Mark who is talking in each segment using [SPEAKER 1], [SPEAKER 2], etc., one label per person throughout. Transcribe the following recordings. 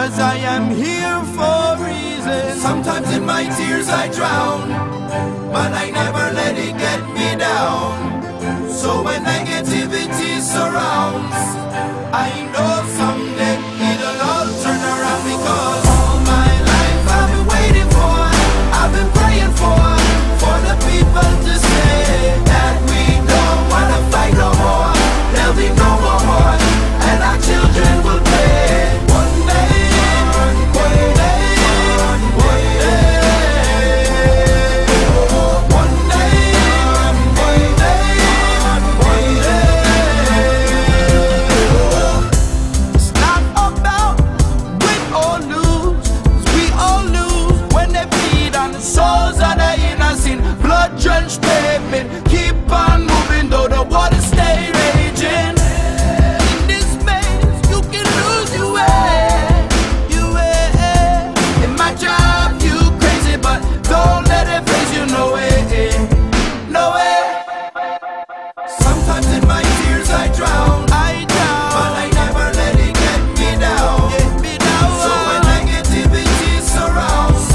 [SPEAKER 1] 'cause I am here for a reason. Sometimes in my tears I drown, but I never let it get me down. So when negativity surrounds, I know someday it'll all turn around. Because all my life I've been waiting for, I've been praying for the people to say that we don't wanna fight no more. There'll be no more war, and our children will play. One day, one day, one day, one day, one day. It's not about win or lose, 'cause we all lose when they bleed on the souls of the innocent. Blood-drenched pavement, keep on moving though the water stay raging. In this maze, you can lose your way, your way. It might drive you crazy, but don't let it phase you, no way, no way. Sometimes in my tears I drown, but I never let it get me down. So when negativity surrounds,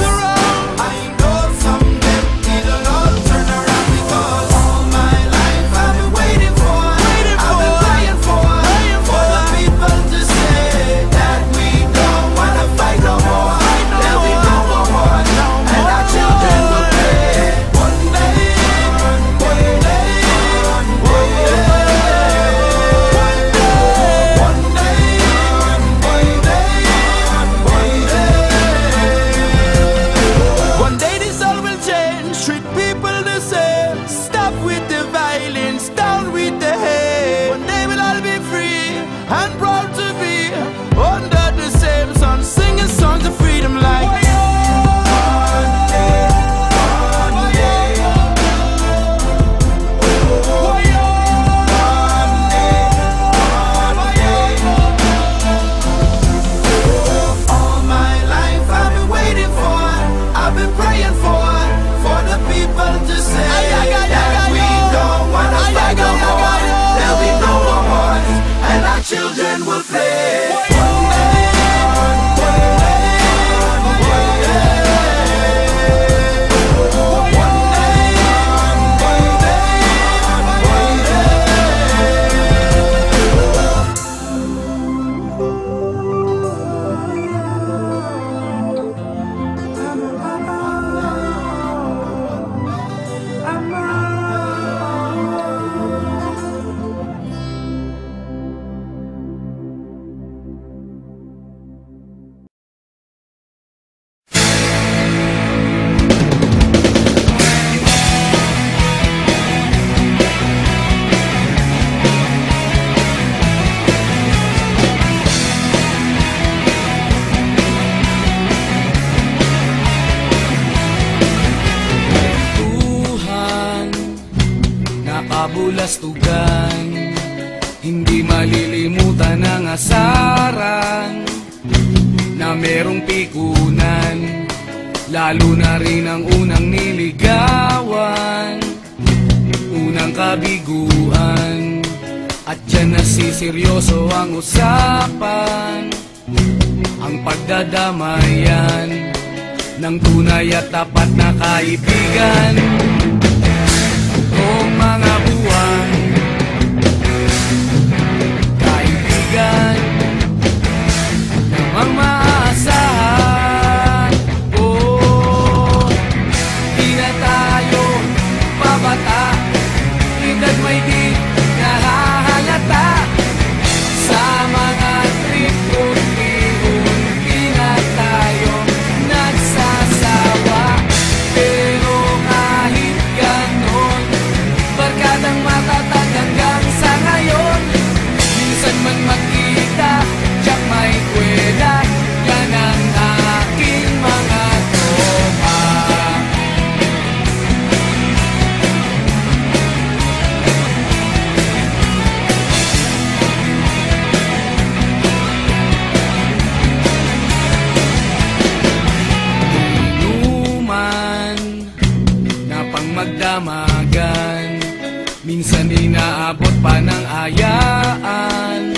[SPEAKER 1] I know someday it'll all turn around. Because all my life I've been waiting for, I've been praying for the people to say that we don't wanna fight no more. There'll be no more war, and our children will play. One day, one day, one day, one day this all will change. Treat people the same. Stop with the violence, down with the hate. One day we'll all be free and proud to be under the same sun, singing songs of freedom like one day, one day, all my life I've been waiting for, I've been praying for the people to say that we don't wanna fight no more. There'll be no more wars, and our children will play. One day, one day, one
[SPEAKER 2] Nakabulastugan, hindi malilimutan ang asaran na merong pikunan, lalo na rin ang unang niligawan, unang kabiguan. At dyan nasiseryoso ang usapan, ang pagdadamayan ng tunay at tapat na kaibigan. Kung mga buwan, kaibigan namang maaasahan. Oh, di na tayo pabata, edad may di nahahalata. Sa mga trip unti-unti na tayo nagsasawa. Pero kahit ganon, barkadang matatag hanggang sa ngayon. Minsan man magkita, tiyak may kwela, yan ang aking mga tropa. Inuman na pang magdamagan, minsan inaabot pa ng ayaan.